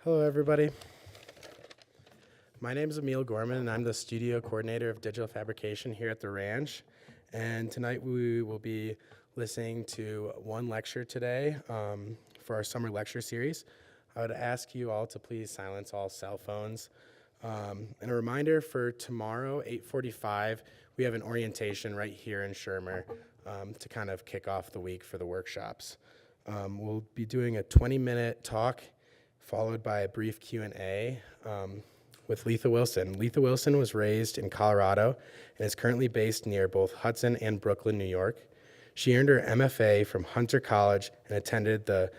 Hello, everybody. My name is Emil Gorman, and I'm the studio coordinator of digital fabrication here at the ranch. And tonight we will be listening to one lecture today for our summer lecture series. I would ask you all to please silence all cell phones. And a reminder for tomorrow, 8:45, we have an orientation right here in Shermer to kind of kick off the week for the workshops. We'll be doing a 20-minute talk followed by a brief Q&A with Letha Wilson. Letha Wilson was raised in Colorado and is currently based near both Hudson and Brooklyn, New York. She earned her MFA from Hunter College and attended the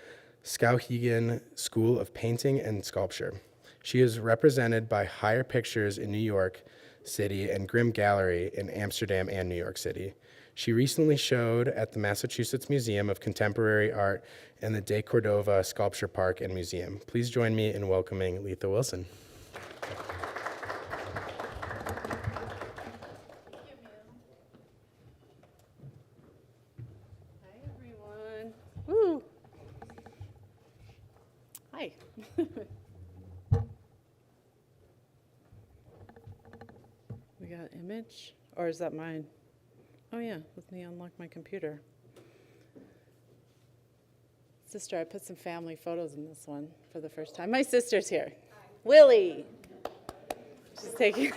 Skowhegan School of Painting and Sculpture. She is represented by Higher Pictures in New York City and Grimm Gallery in Amsterdam and New York City. She recently showed at the Massachusetts Museum of Contemporary Art and the De Cordova Sculpture Park and Museum. Please join me in welcoming Letha Wilson. Hi, everyone. Woo. Hi. We got image, or is that mine? Oh yeah, let me unlock my computer. Sister, I put some family photos in this one for the first time. My sister's here. Hi. Willie. She's taking.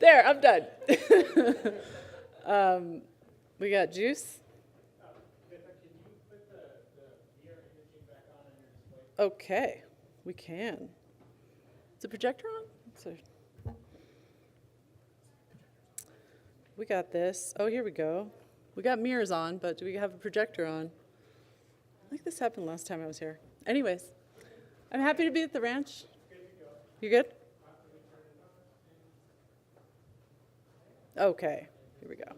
There, I'm done. We got juice. Letha, can you put the VR imaging back on your display? Okay, we can. Is the projector on? We got this. Oh, here we go. We got mirrors on, but do we have a projector on? I think this happened last time I was here. Anyways, I'm happy to be at the ranch. You good? Okay, here we go.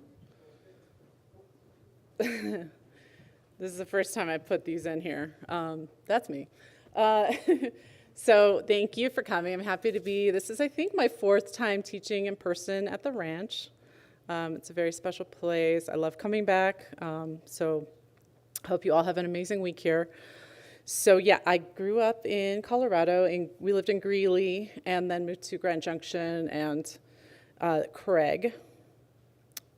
This is the first time I put these in here. That's me. So thank you for coming. I'm happy to be. This is, I think, my 4th time teaching in person at the ranch. It's a very special place. I love coming back. So hope you all have an amazing week here. So yeah, I grew up in Colorado, and we lived in Greeley, and then moved to Grand Junction and Craig.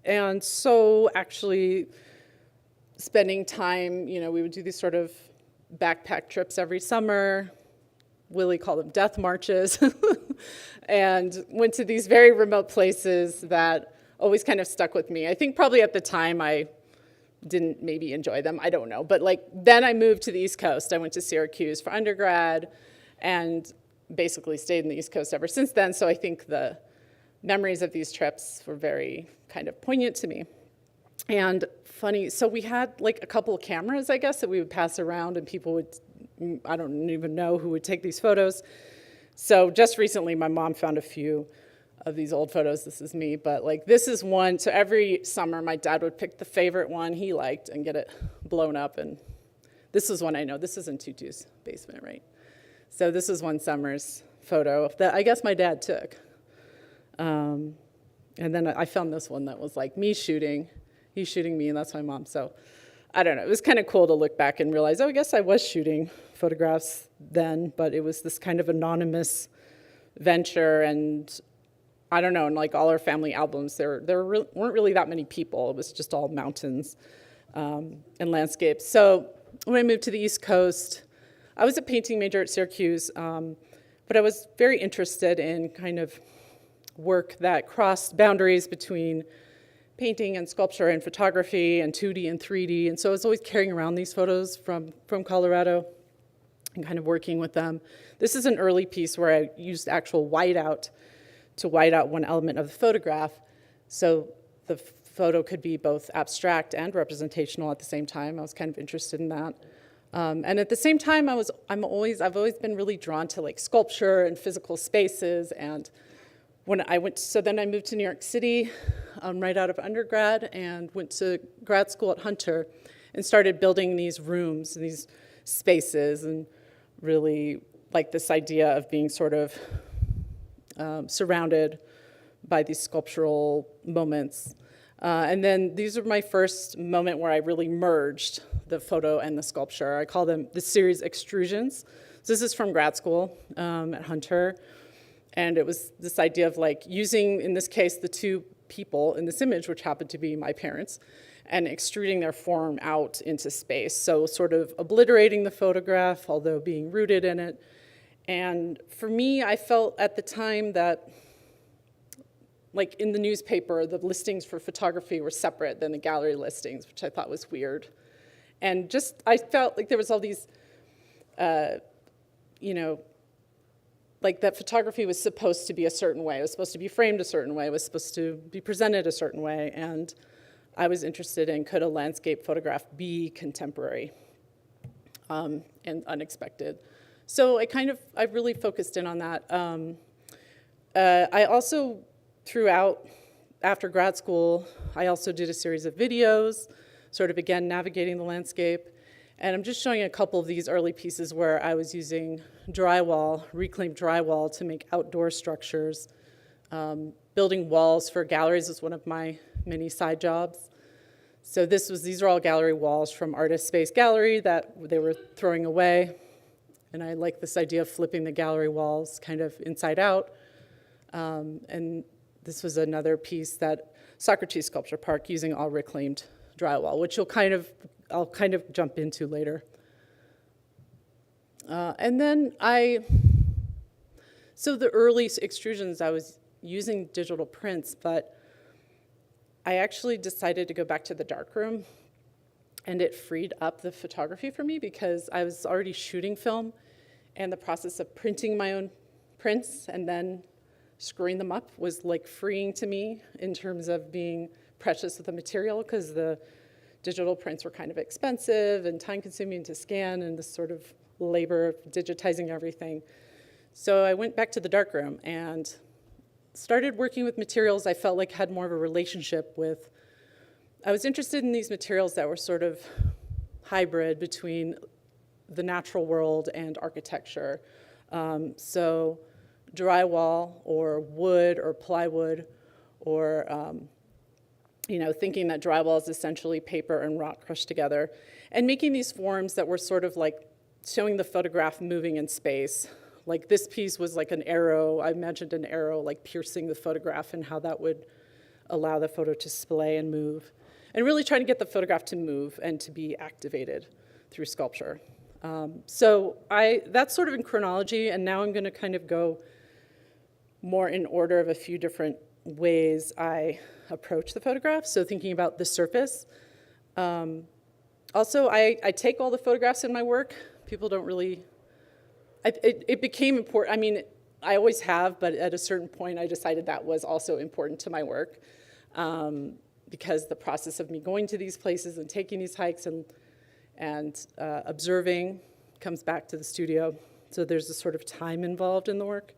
And so actually spending time, we would do these sort of backpack trips every summer. Willie called them death marches. And went to these very remote places that always kind of stuck with me. I think probably at the time I didn't maybe enjoy them. I don't know. But then I moved to the East Coast. I went to Syracuse for undergrad and basically stayed in the East Coast ever since then. So I think the memories of these trips were very kind of poignant to me. And funny, so we had a couple of cameras, I guess, that we would pass around, and people would, I don't even know who would take these photos. So just recently, my mom found a few of these old photos. This is me, but this is one. So every summer, my dad would pick the favorite one he liked and get it blown up. And this is one I know. This is in Tutu's basement, right? So this is one summer's photo that I guess my dad took. And then I found this one that was me shooting. He's shooting me, and that's my mom. So I don't know. It was kind of cool to look back and realize, I guess I was shooting photographs then, but it was this kind of anonymous venture. And I don't know, in all our family albums, there weren't really that many people. It was just all mountains and landscapes. So when I moved to the East Coast, I was a painting major at Syracuse, but I was very interested in kind of work that crossed boundaries between painting and sculpture and photography and 2D and 3D. And so I was always carrying around these photos from Colorado and kind of working with them. This is an early piece where I used actual whiteout to white out one element of the photograph. So the photo could be both abstract and representational at the same time. I was kind of interested in that. And at the same time, I've always been really drawn to sculpture and physical spaces. And when I went, so then I moved to New York City right out of undergrad and went to grad school at Hunter and started building these rooms and these spaces, and really this idea of being sort of surrounded by these sculptural moments. And then these are my first moment where I really merged the photo and the sculpture. I call them the Series Extrusions. So this is from grad school at Hunter. And it was this idea of like using, in this case, the two people in this image, which happened to be my parents, and extruding their form out into space. So sort of obliterating the photograph, although being rooted in it. And for me, I felt at the time that, like in the newspaper, the listings for photography were separate than the gallery listings, which I thought was weird. And just, I felt like there was all these, like that photography was supposed to be a certain way. It was supposed to be framed a certain way. It was supposed to be presented a certain way. And I was interested in, could a landscape photograph be contemporary and unexpected? So I really focused in on that. I also, throughout, after grad school, I also did a series of videos, sort of again, navigating the landscape. And I'm just showing a couple of these early pieces where I was using drywall, reclaimed drywall, to make outdoor structures. Building walls for galleries was one of my many side jobs. So these are all gallery walls from Artist Space Gallery that they were throwing away. And I like this idea of flipping the gallery walls kind of inside out. And this was another piece that Socrates Sculpture Park using all reclaimed drywall, which I'll kind of jump into later. And then so the early extrusions, I was using digital prints, but I actually decided to go back to the darkroom, and it freed up the photography for me because I was already shooting film, and the process of printing my own prints and then screwing them up was like freeing to me in terms of being precious with the material, because the digital prints were kind of expensive and time-consuming to scan, and this sort of labor of digitizing everything. So I went back to the darkroom and started working with materials I felt like had more of a relationship with. I was interested in these materials that were sort of hybrid between the natural world and architecture. So drywall or wood or plywood, or thinking that drywall is essentially paper and rock crushed together, and making these forms that were sort of like showing the photograph moving in space. Like this piece was like an arrow. I imagined an arrow like piercing the photograph and how that would allow the photo to splay and move. And really trying to get the photograph to move and to be activated through sculpture. So that's sort of in chronology, and now I'm going to kind of go more in order of a few different ways I approach the photograph. So thinking about the surface. Also, I take all the photographs in my work. People don't really, it became important. I mean, I always have, but at a certain point I decided that was also important to my work, because the process of me going to these places and taking these hikes and observing comes back to the studio. So there's a sort of time involved in the work.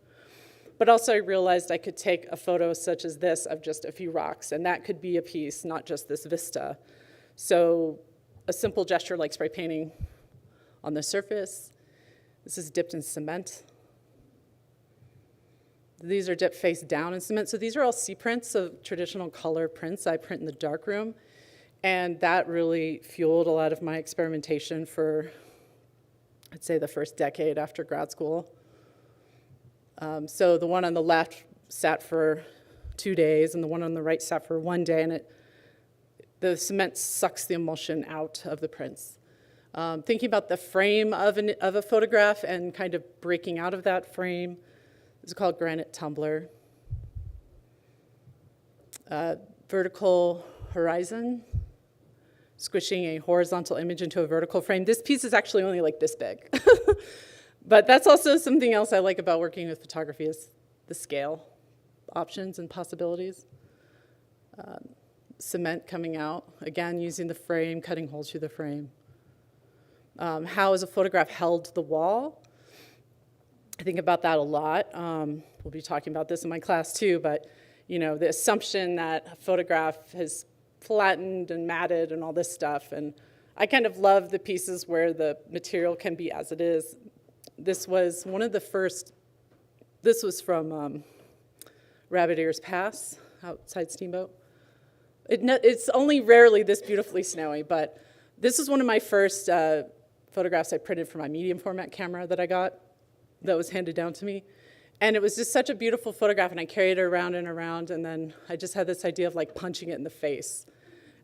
But also I realized I could take a photo such as this of just a few rocks, and that could be a piece, not just this vista. So a simple gesture like spray painting on the surface. This is dipped in cement. These are dipped face down in cement. So these are all C prints, so traditional color prints I print in the darkroom. And that really fueled a lot of my experimentation for, I'd say, the first decade after grad school. So the one on the left sat for 2 days, and the one on the right sat for 1 day, and the cement sucks the emulsion out of the prints. Thinking about the frame of a photograph and kind of breaking out of that frame. This is called granite tumbler. Vertical horizon, squishing a horizontal image into a vertical frame. This piece is actually only like this big. But that's also something else I like about working with photography, is the scale options and possibilities. Cement coming out, again, using the frame, cutting holes through the frame. How is a photograph held to the wall? I think about that a lot. We'll be talking about this in my class too, but the assumption that a photograph has flattened and matted and all this stuff. And I kind of love the pieces where the material can be as it is. This was one of the first, this was from Rabbit Ears Pass, outside Steamboat. It's only rarely this beautifully snowy, but This is one of my first photographs I printed for my medium format camera that I got, that was handed down to me. And it was just such a beautiful photograph, and I carried it around and around, and then I just had this idea of like punching it in the face,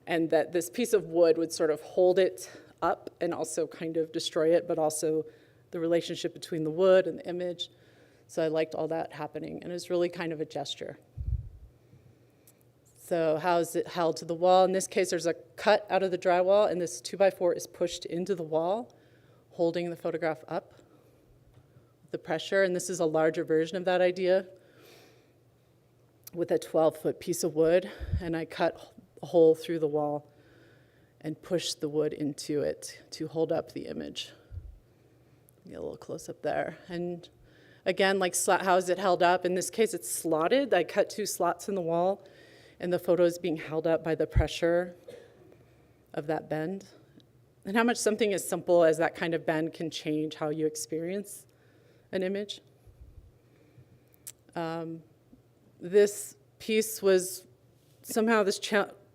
and that this piece of wood would sort of hold it up and also kind of destroy it, but also the relationship between the wood and the image. So I liked all that happening, and it was really kind of a gesture. So how is it held to the wall? In this case, there's a cut out of the drywall, and this 2x4 is pushed into the wall, holding the photograph up with the pressure. And this is a larger version of that idea with a 12-foot piece of wood, and I cut a hole through the wall and pushed the wood into it to hold up the image. Get a little close up there. And again, like how is it held up? In this case, it's slotted. I cut 2 slots in the wall, and the photo is being held up by the pressure of that bend. And how much something as simple as that kind of bend can change how you experience an image. This piece was somehow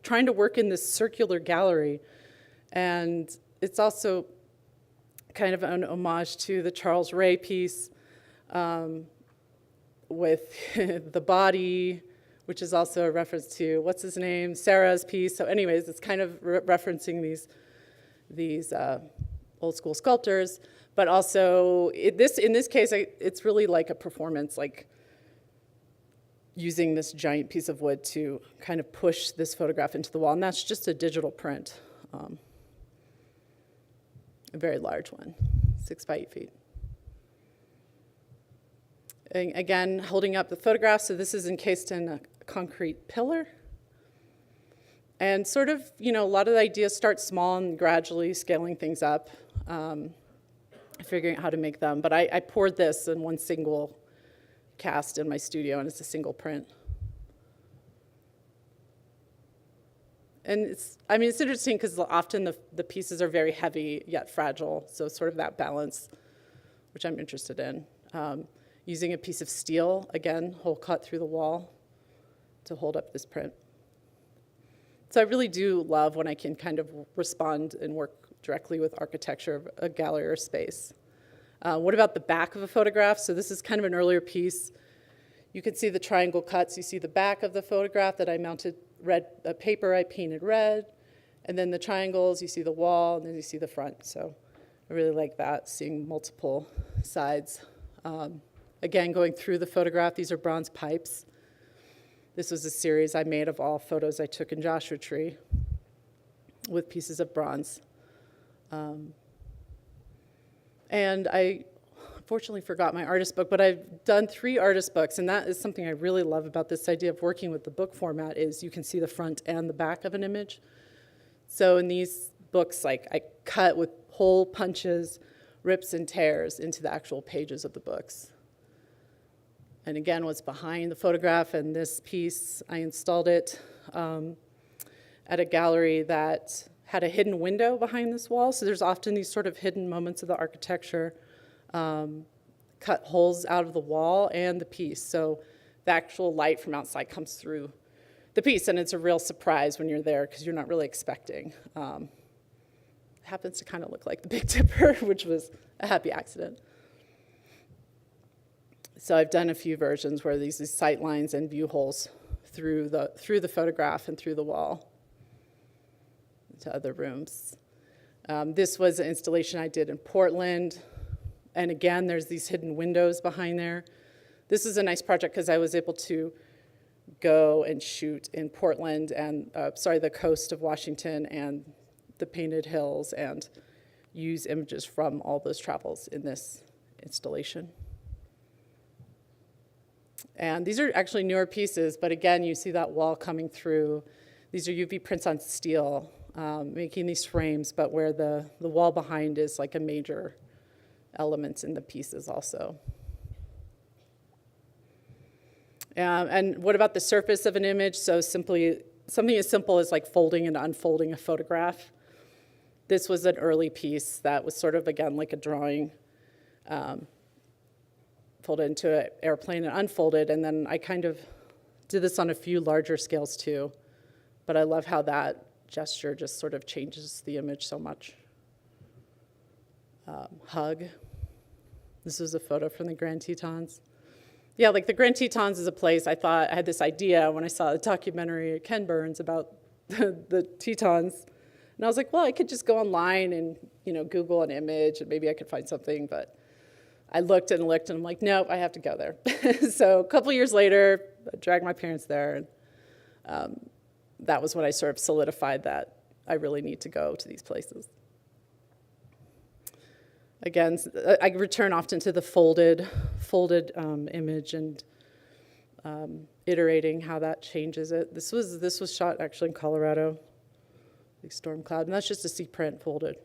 trying to work in this circular gallery, and it's also kind of an homage to the Charles Ray piece with the body, which is also a reference to, what's his name, Sarah's piece. So anyways, it's kind of referencing these old school sculptors, but also in this case, it's really like a performance, like using this giant piece of wood to kind of push this photograph into the wall, and that's just a digital print, a very large one, 6 by 8 feet. And again, holding up the photograph, so this is encased in a concrete pillar. And sort of, a lot of the ideas start small and gradually scaling things up, figuring out how to make them. But I poured this in one single cast in my studio, and it's a single print. And it's interesting because often the pieces are very heavy yet fragile, so sort of that balance, which I'm interested in. Using a piece of steel, again, hole cut through the wall to hold up this print. So I really do love when I can kind of respond and work directly with architecture of a gallery or space. What about the back of a photograph? So this is kind of an earlier piece. You can see the triangle cuts. You see the back of the photograph that I mounted paper I painted red. And then the triangles, you see the wall, and then you see the front. So I really like that, seeing multiple sides. Again, going through the photograph, these are bronze pipes. This was a series I made of all photos I took in Joshua Tree with pieces of bronze. And I unfortunately forgot my artist book, but I've done 3 artist books, and that is something I really love about this idea of working with the book format is you can see the front and the back of an image. So in these books, like I cut with hole punches, rips and tears into the actual pages of the books. And again, what's behind the photograph and this piece, I installed it at a gallery that had a hidden window behind this wall. So there's often these sort of hidden moments of the architecture, cut holes out of the wall and the piece. So the actual light from outside comes through the piece, and it's a real surprise when you're there because you're not really expecting. It happens to kind of look like the Big Dipper, which was a happy accident. So I've done a few versions where these sight lines and view holes through the photograph and through the wall to other rooms. This was an installation I did in Portland. And again, there's these hidden windows behind there. This is a nice project because I was able to go and shoot in Portland and, the coast of Washington and the Painted Hills and use images from all those travels in this installation. And these are actually newer pieces, but again, you see that wall coming through. These are UV prints on steel, making these frames, but where the wall behind is like a major element in the pieces also. And what about the surface of an image? So simply, something as simple as like folding and unfolding a photograph. This was an early piece that was sort of, again, like a drawing, folded into an airplane and unfolded, and then I kind of did this on a few larger scales too, but I love how that gesture just sort of changes the image so much. Hug. This was a photo from the Grand Tetons. Yeah, like the Grand Tetons is a place I thought, I had this idea when I saw a documentary of Ken Burns about the Tetons. And I was like, well, I could just go online and, Google an image and maybe I could find something. But I looked and I'm like, nope, I have to go there. So a couple years later, I dragged my parents there. And that was when I sort of solidified that I really need to go to these places. Again, I return often to the folded image and iterating how that changes it. This was shot actually in Colorado, big storm cloud, and that's just a sea print folded.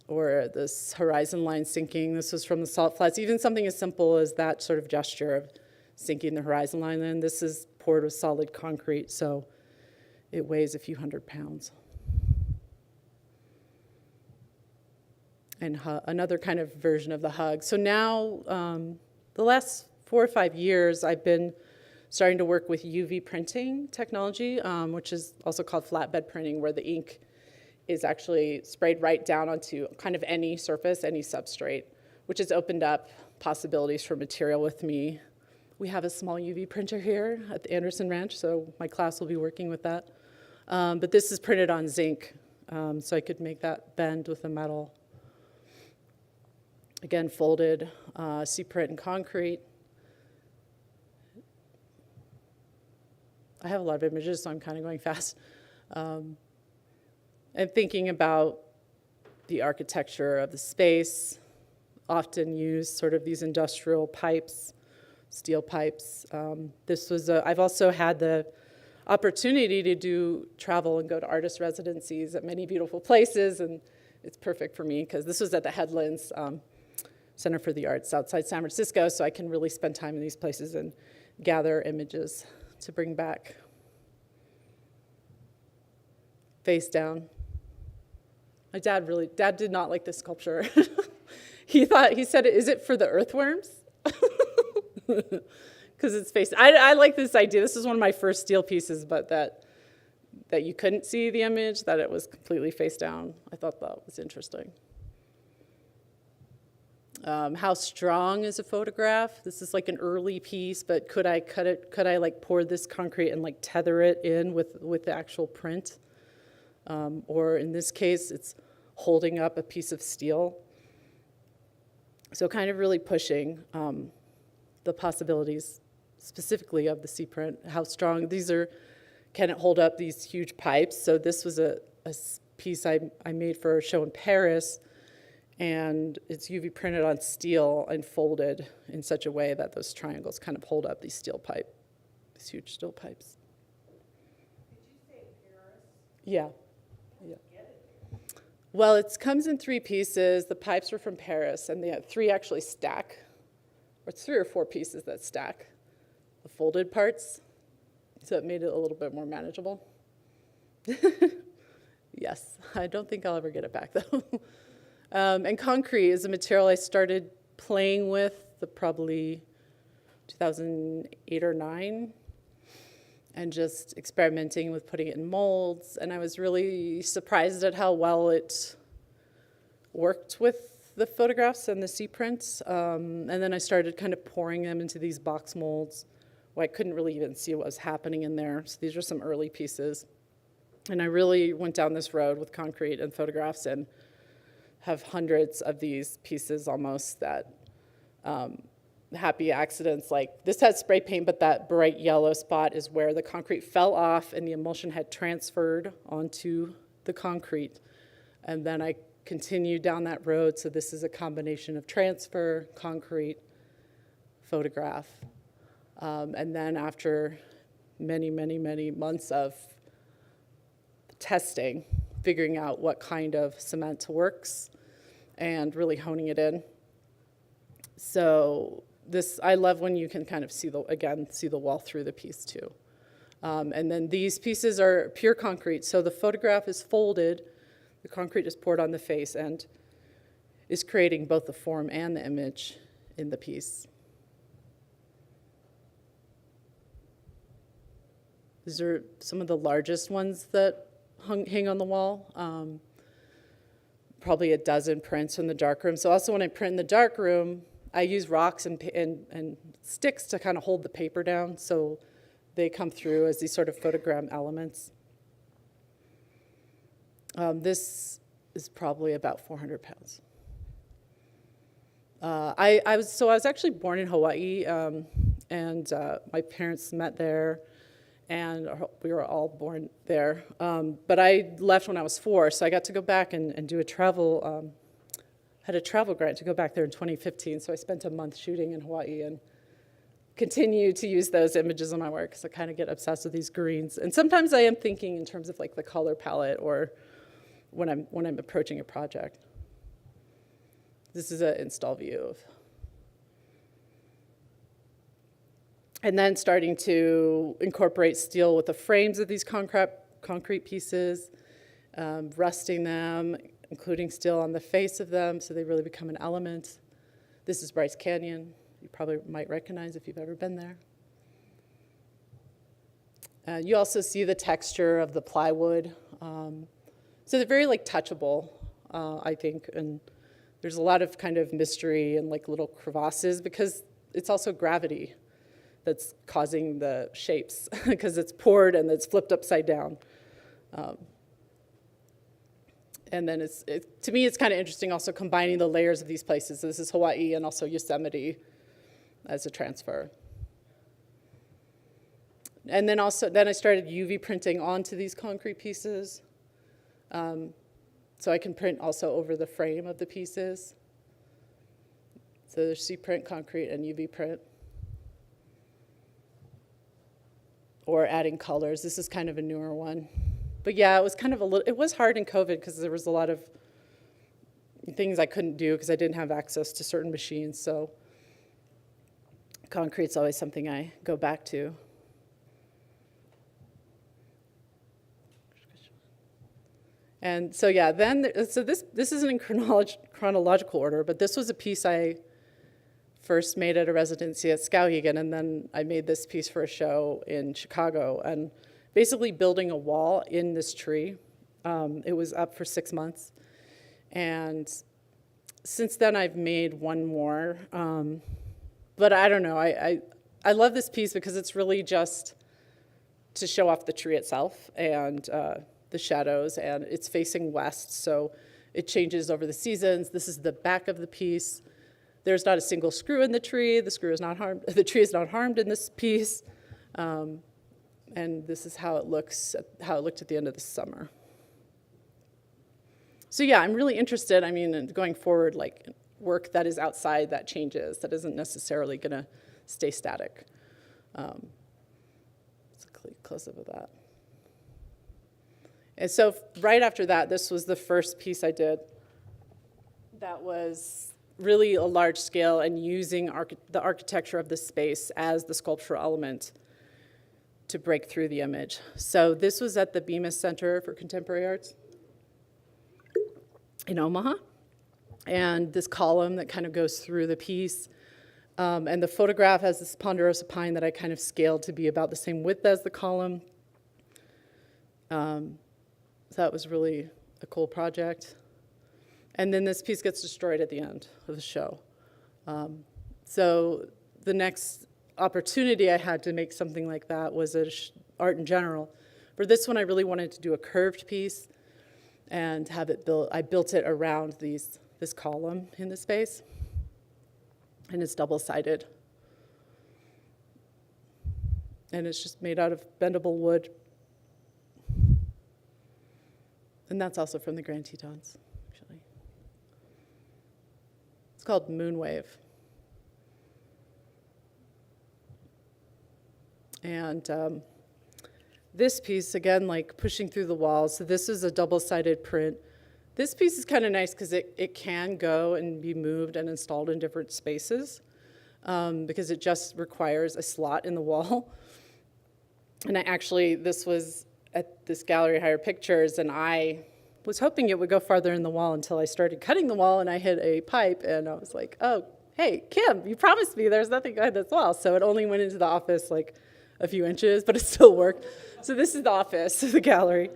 Or this horizon line sinking. This was from the salt flats. Even something as simple as that sort of gesture of sinking the horizon line. Then this is poured with solid concrete, so it weighs a few hundred pounds. And another kind of version of the hug. So now, the last 4 or 5 years, I've been starting to work with UV printing technology, which is also called flatbed printing, where the ink is actually sprayed right down onto kind of any surface, any substrate, which has opened up possibilities for material with me. We have a small UV printer here at the Anderson Ranch, so my class will be working with that. But this is printed on zinc, so I could make that bend with the metal. Again, folded, sea print and concrete. I have a lot of images, so I'm kind of going fast. And thinking about the architecture of the space, often use sort of these industrial pipes, steel pipes. I've also had the opportunity to travel and go to artist residencies at many beautiful places, and it's perfect for me because this was at the Headlands Center for the Arts outside San Francisco, so I can really spend time in these places and gather images to bring back. Face down. My dad did not like this sculpture. He said, is it for the earthworms? Because it's face. I like this idea. This is one of my first steel pieces, but that you couldn't see the image, that it was completely face down. I thought that was interesting. How strong is a photograph? This is like an early piece, but could I cut it? Could I like pour this concrete and like tether it in with the actual print? Or in this case, it's holding up a piece of steel. So kind of really pushing the possibilities specifically of the sea print. How strong these are? Can it hold up these huge pipes? So this was a piece I made for a show in Paris. And it's UV printed on steel and folded in such a way that those triangles kind of hold up these huge steel pipes. Did you say Paris? Yeah. Well, it comes in 3 pieces. The pipes were from Paris, and they have 3 actually stack, or 3 or 4 pieces that stack, the folded parts. So it made it a little bit more manageable. Yes, I don't think I'll ever get it back though. And concrete is a material I started playing with probably 2008 or 9, and just experimenting with putting it in molds. And I was really surprised at how well it worked with the photographs and the sea prints. And then I started kind of pouring them into these box molds where I couldn't really even see what was happening in there. So these are some early pieces. And I really went down this road with concrete and photographs and have hundreds of these pieces almost that happy accidents. Like this had spray paint, but that bright yellow spot is where the concrete fell off and the emulsion had transferred onto the concrete. And then I continued down that road. So this is a combination of transfer, concrete, photograph. And then after many, many, many months of testing, figuring out what kind of cement works and really honing it in. So I love when you can kind of see the wall through the piece too. And then these pieces are pure concrete. So the photograph is folded, the concrete is poured on the face and is creating both the form and the image in the piece. These are some of the largest ones that hang on the wall. Probably a dozen prints in the darkroom. So also when I print in the darkroom, I use rocks and sticks to kind of hold the paper down, so they come through as these sort of photogram elements. This is probably about 400 pounds. I was actually born in Hawaii, and my parents met there, and we were all born there. But I left when I was 4, so I got to go back and do a travel. Had a travel grant to go back there in 2015, so I spent a month shooting in Hawaii and continue to use those images in my work because I kind of get obsessed with these greens. And sometimes I am thinking in terms of like the color palette or when I'm approaching a project. This is an install view of. And then starting to incorporate steel with the frames of these concrete pieces, rusting them, including steel on the face of them, so they really become an element. This is Bryce Canyon. You probably might recognize if you've ever been there. You also see the texture of the plywood. So they're very like touchable, I think, and there's a lot of kind of mystery and like little crevasses because it's also gravity that's causing the shapes because it's poured and it's flipped upside down. And then to me, it's kind of interesting also combining the layers of these places. So this is Hawaii and also Yosemite as a transfer. And then I started UV printing onto these concrete pieces. So I can print also over the frame of the pieces. So there's C-print, concrete, and UV print. Or adding colors. This is kind of a newer one. But yeah, it was kind of it was hard in COVID because there was a lot of things I couldn't do because I didn't have access to certain machines. So concrete's always something I go back to. And so yeah, so this isn't in chronological order, but this was a piece I first made at a residency at Skowhegan, and then I made this piece for a show in Chicago, and basically building a wall in this tree. It was up for 6 months, and since then I've made one more, but I don't know, I love this piece because it's really just to show off the tree itself and the shadows, and it's facing west, so it changes over the seasons. This is the back of the piece. There's not a single screw in the tree. The tree is not harmed in this piece. And this is how it looks, how it looked at the end of the summer. So yeah, I'm really interested, in going forward, like work that is outside that changes, that isn't necessarily gonna stay static. It's a close-up of that. And so right after that, this was the first piece I did that was really a large scale and using the architecture of the space as the sculptural element to break through the image. So this was at the Bemis Center for Contemporary Arts in Omaha. And this column that kind of goes through the piece. And the photograph has this ponderosa pine that I kind of scaled to be about the same width as the column. So that was really a cool project. And then this piece gets destroyed at the end of the show. So the next opportunity I had to make something like that was art in general. For this one, I really wanted to do a curved piece and have it built. I built it around this column in the space, and it's double-sided. And it's just made out of bendable wood. And that's also from the Grand Tetons, actually. It's called Moonwave. And this piece, again, like pushing through the walls. So this is a double-sided print. This piece is kind of nice because it can go and be moved and installed in different spaces because it just requires a slot in the wall. And this was at this gallery Higher Pictures, and I was hoping it would go farther in the wall until I started cutting the wall, and I hit a pipe, and I was like, oh, hey, Kim, you promised me there's nothing behind this wall. So it only went into the office like a few inches, but it still worked. So this is the office, the gallery.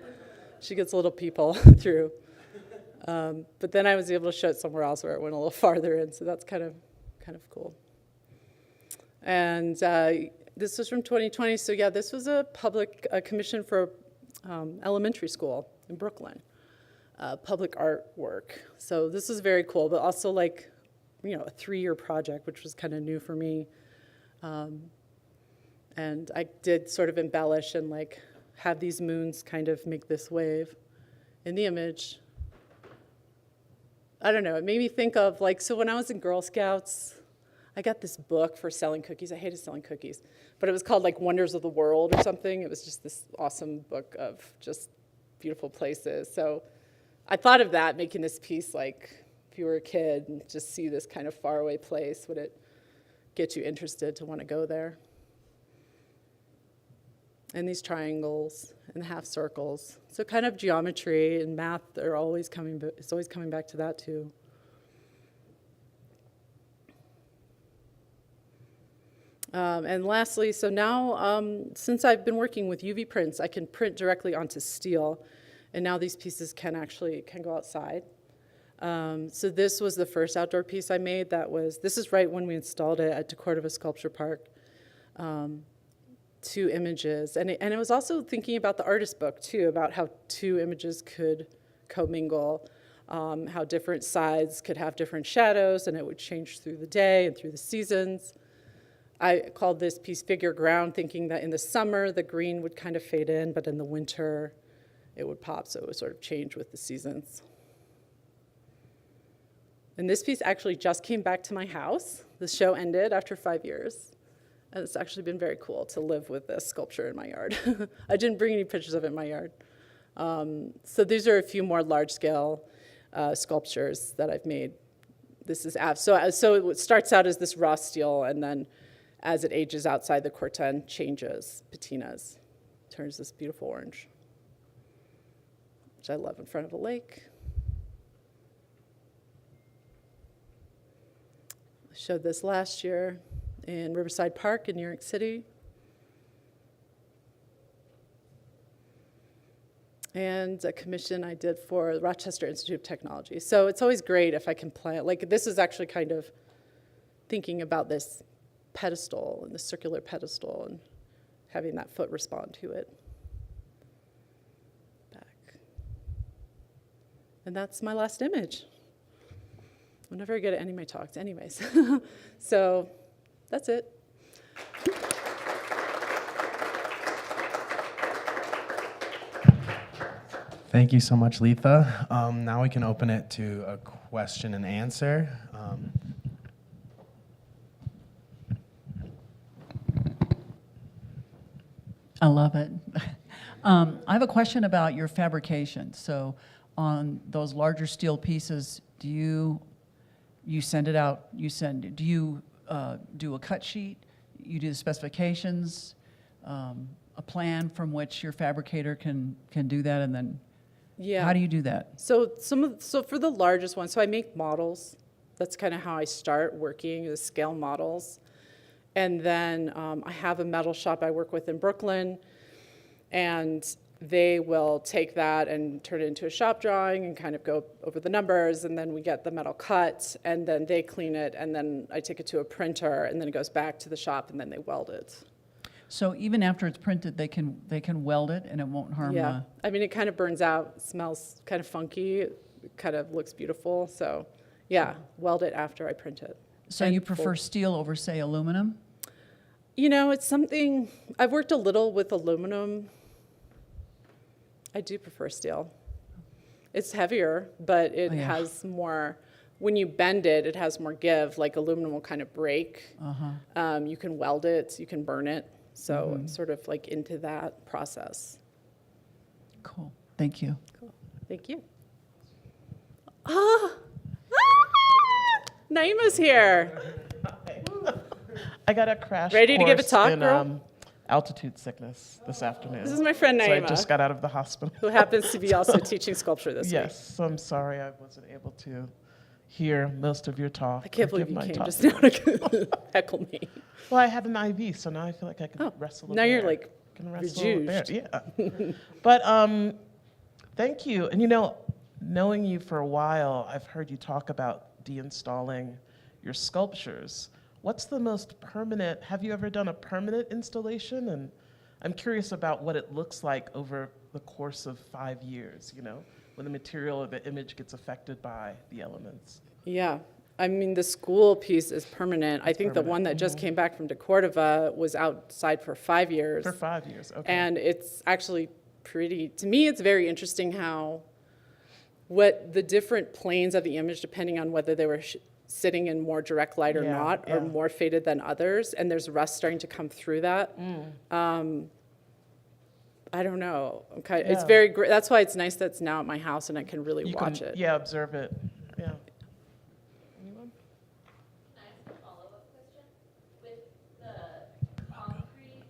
She gets little people through. But then I was able to show it somewhere else where it went a little farther in, so that's kind of cool. And this was from 2020, so yeah, this was a commission for elementary school in Brooklyn, public artwork. So this was very cool, but also like, a 3-year project, which was kind of new for me. And I did sort of embellish and like have these moons kind of make this wave in the image. I don't know, it made me think of like, so when I was in Girl Scouts, I got this book for selling cookies. I hated selling cookies, but it was called like Wonders of the World or something. It was just this awesome book of just beautiful places. So I thought of that, making this piece like, if you were a kid and just see this kind of faraway place, would it get you interested to want to go there? And these triangles and half circles. So kind of geometry and math are always it's always coming back to that too. And lastly, so now, since I've been working with UV prints, I can print directly onto steel. And now these pieces can go outside. So this was the first outdoor piece I made. This is right when we installed it at DeCordova Sculpture Park. 2 images. And it was also thinking about the artist book, too, about how 2 images could commingle, how different sides could have different shadows, and it would change through the day and through the seasons. I called this piece Figure Ground, thinking that in the summer, the green would kind of fade in, but in the winter, it would pop, so it would sort of change with the seasons. And this piece actually just came back to my house. The show ended after 5 years. And it's actually been very cool to live with this sculpture in my yard. I didn't bring any pictures of it in my yard. So these are a few more large-scale sculptures that I've made. This is so it starts out as this raw steel, and then as it ages outside, the corten changes, patinas, turns this beautiful orange, which I love in front of a lake. I showed this last year in Riverside Park in New York City. And a commission I did for the Rochester Institute of Technology. So it's always great if I can plan, like this is actually kind of thinking about this pedestal and the circular pedestal and having that foot respond to it. Back. And that's my last image. I'm not very good at any of my talks anyways. So that's it. Thank you so much, Letha. Now we can open it to a question and answer. I love it. I have a question about your fabrication. So on those larger steel pieces, do you send it out? Do you do a cut sheet? You do the specifications, a plan from which your fabricator can do that, and then how do you do that? So for the largest one, so I make models. That's kind of how I start working, is scale models. And then I have a metal shop I work with in Brooklyn, and they will take that and turn it into a shop drawing and kind of go over the numbers, and then we get the metal cut, and then they clean it, and then I take it to a printer, and then it goes back to the shop, and then they weld it. So even after it's printed, they can weld it, and it won't harm. Yeah, I mean, it kind of burns out, smells kind of funky, it kind of looks beautiful. So yeah, weld it after I print it. So you prefer steel over, say, aluminum? You know, it's something, I've worked a little with aluminum. I do prefer steel. It's heavier, but it has more, when you bend it, it has more give, like aluminum will kind of break. You can weld it, you can burn it. So I'm sort of like into that process. Cool, thank you. Cool, thank you. Naima's here. I got a crash Ready to give a course talk, in girl? altitude sickness this afternoon. This is my friend So Naima, I just got out of the hospital. who happens to be also teaching sculpture this week. Yes, so I'm sorry I wasn't able to hear most of your talk. I can't or believe give you my came talk. just now to heckle me. Well, I had an IV, so now I feel like I can Oh, wrestle a now you're bear. like Can wrestle a bear, rejuiced. yeah. But thank you. And knowing you for a while, I've heard you talk about deinstalling your sculptures. What's the most permanent, have you ever done a permanent installation? And I'm curious about what it looks like over the course of 5 years, when the material or the image gets affected by the elements. Yeah. I mean, the school piece is permanent. I think the permanent. one that just came back from De Cordova was outside for 5 years. For 5 years, okay. And it's actually to me, it's very interesting what the different planes of the image, depending on whether they were sitting in more direct light or not, are more faded than others. And there's rust starting to come through that. I don't know. Okay, it's very great. That's why it's nice that it's now at my house and I can really watch it. Yeah, observe it. Yeah. Anyone? Can I ask a follow-up question? With the concrete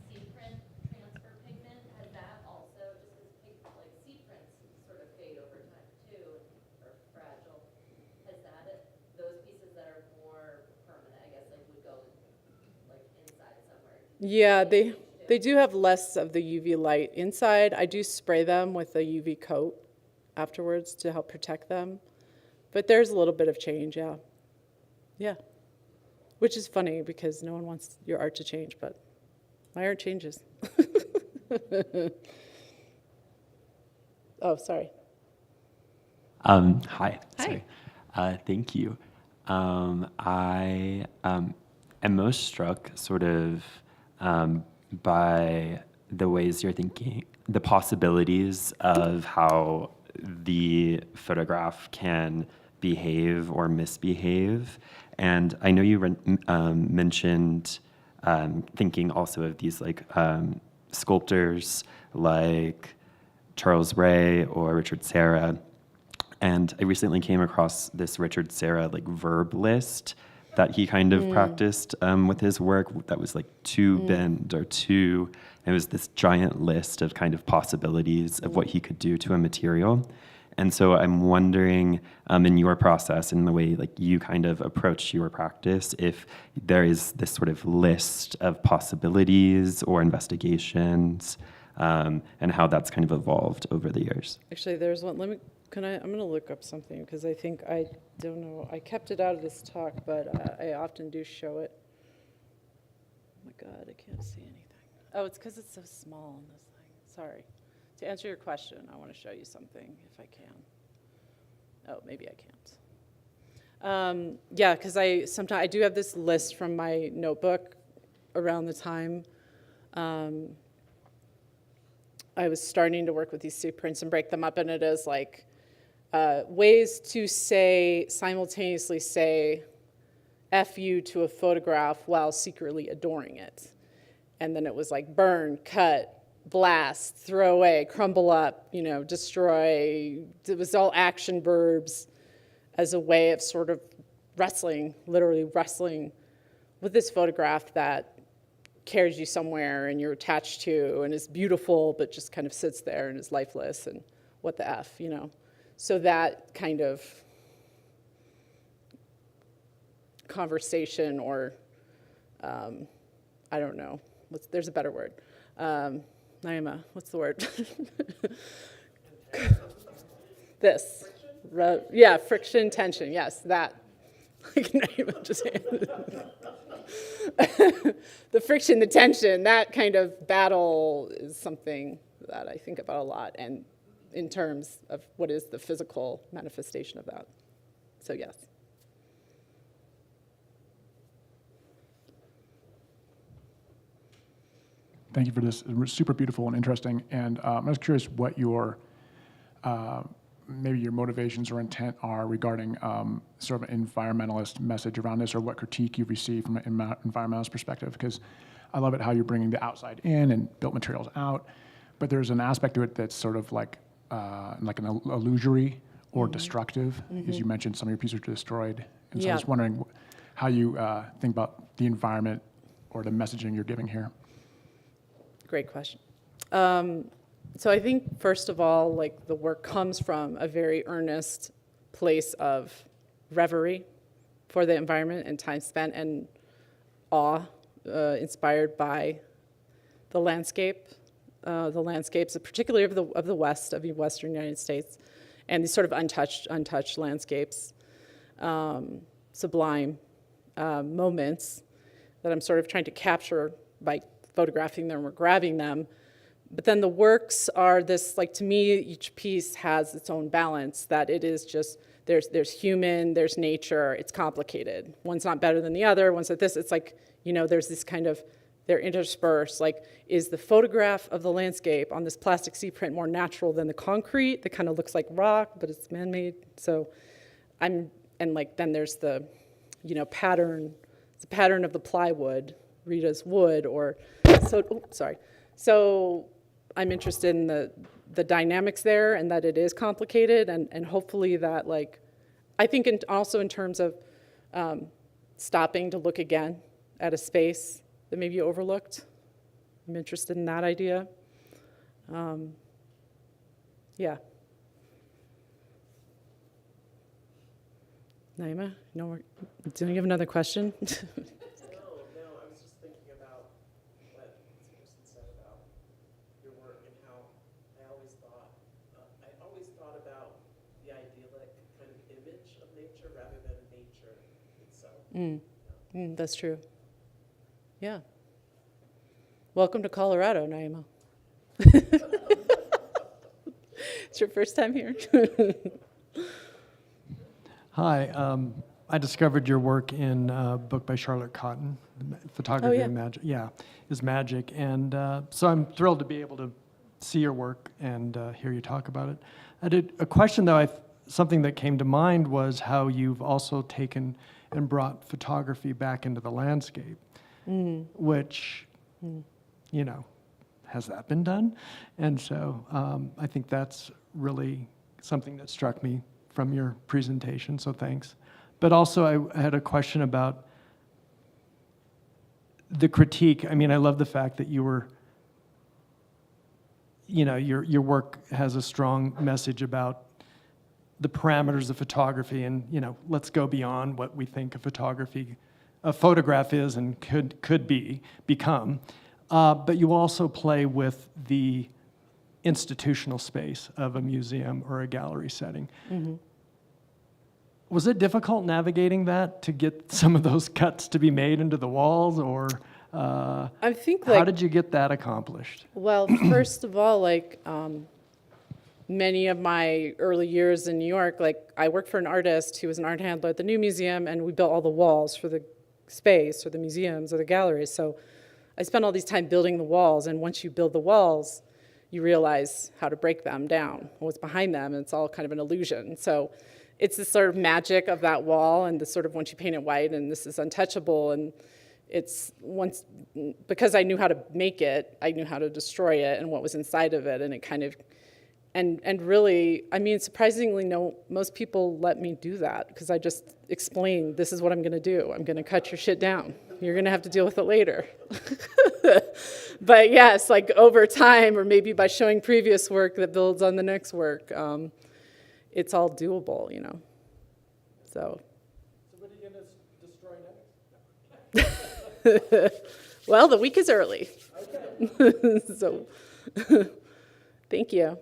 sea print transfer pigment, has that also, just as like sea prints sort of fade over time too, or fragile, has those pieces that are more permanent, I guess, like would go like inside somewhere? Yeah, they do have less of the UV light inside. I do spray them with a UV coat afterwards to help protect them. But there's a little bit of change, yeah. Yeah. Which is funny because no one wants your art to change, but my art changes. Oh, sorry. Hi. Hi. Sorry. Thank you. I am most struck sort of by the ways you're thinking, the possibilities of how the photograph can behave or misbehave. And I know you mentioned thinking also of these sculptors like Charles Ray or Richard Serra. And I recently came across this Richard Serra verb list that he kind of practiced with his work that was to bend or to, it was this giant list of kind of possibilities of what he could do to a material. And so I'm wondering in your process, in the way you kind of approach your practice, if there is this sort of list of possibilities or investigations and how that's kind of evolved over the years. Actually, there's one. I'm going to look up something because I think, I don't know, I kept it out of this talk, but I often do show it. Oh my God, I can't see anything. Oh, it's because it's so small in this thing. Sorry. To answer your question, I want to show you something if I can. Oh, maybe I can't. Yeah, because I do have this list from my notebook around the time I was starting to work with these soup prints and break them up, and it is ways to simultaneously say F you to a photograph while secretly adoring it. And then it was burn, cut, blast, throw away, crumble up, destroy. It was all action verbs as a way of sort of literally wrestling with this photograph that carries you somewhere and you're attached to and is beautiful but just kind of sits there and is lifeless and what the F, So that kind of conversation or, I don't know, there's a better word. Naima, what's the word? This. Friction, tension, yes, that. Naima just the friction, the tension, that kind of battle is something that I think about a lot, and in terms of what is the physical manifestation of that. So yes. Thank you for this. It was super beautiful and interesting. And I was curious what your maybe your motivations or intent are regarding sort of an environmentalist message around this, or what critique you've received from an environmentalist perspective. Because I love it how you're bringing the outside in and built materials out, but there's an aspect to it that's sort of like an illusory or destructive. As you mentioned, some of your pieces are destroyed. And so I was wondering how you think about the environment or the messaging you're giving here. Great question. So I think, first of all, the work comes from a very earnest place of reverie for the environment and time spent and awe inspired by the landscapes, particularly of the West, of the Western United States, and these sort of untouched landscapes, sublime moments that I'm sort of trying to capture by photographing them or grabbing them. But then the works are this, like, to me, each piece has its own balance, that it is just, there's human, there's nature, it's complicated. One's not better than the other, one's like this. It's like, there's this kind of, they're interspersed. Like, is the photograph of the landscape on this plastic sea print more natural than the concrete that kind of looks like rock, but it's man-made? So then there's the, pattern, the pattern of the plywood, Rita's wood, or, So I'm interested in the dynamics there, and that it is complicated, and hopefully that, like, I think also in terms of stopping to look again at a space that maybe you overlooked. I'm interested in that idea. Yeah. Naima, do you have another question? No, I was just thinking about what this person said about your work and how I always thought about the idyllic kind of image of nature rather than nature itself. That's true. Yeah. Welcome to Colorado, Naima. It's your first time here? Hi, I discovered your work in a book by Charlotte Cotton, Photography and Magic. Yeah, is Magic, and so I'm thrilled to be able to see your work and hear you talk about it. I did a question though. Something that came to mind was how you've also taken and brought photography back into the landscape, which, has that been done? And so I think that's really something that struck me from your presentation, so thanks. But also I had a question about the critique. I mean, I love the fact that you were, your work has a strong message about the parameters of photography and, let's go beyond what we think a photograph is and could become. But you also play with the institutional space of a museum or a gallery setting. Was it difficult navigating that to get some of those cuts to be made into the walls, or I think, how did you get that accomplished? Well, first of all, many of my early years in New York, I worked for an artist who was an art handler at the New Museum, and we built all the walls for the space or the museums or the galleries. So I spent all these time building the walls, and once you build the walls, you realize how to break them down, what's behind them, and it's all kind of an illusion. So it's this sort of magic of that wall, and the sort of once you paint it white, and this is untouchable, and it's because I knew how to make it, I knew how to destroy it and what was inside of it, and it kind of, and really, I mean, surprisingly, most people let me do that, because I just explained, this is what I'm gonna do. I'm gonna cut your shit down. You're gonna have to deal with it later. But yes, over time, or maybe by showing previous work that builds on the next work, it's all doable, So. So what are you gonna destroy next? Well, the week is early. Okay. So, thank you.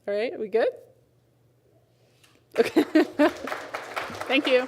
All right, are we good? Okay. Thank you.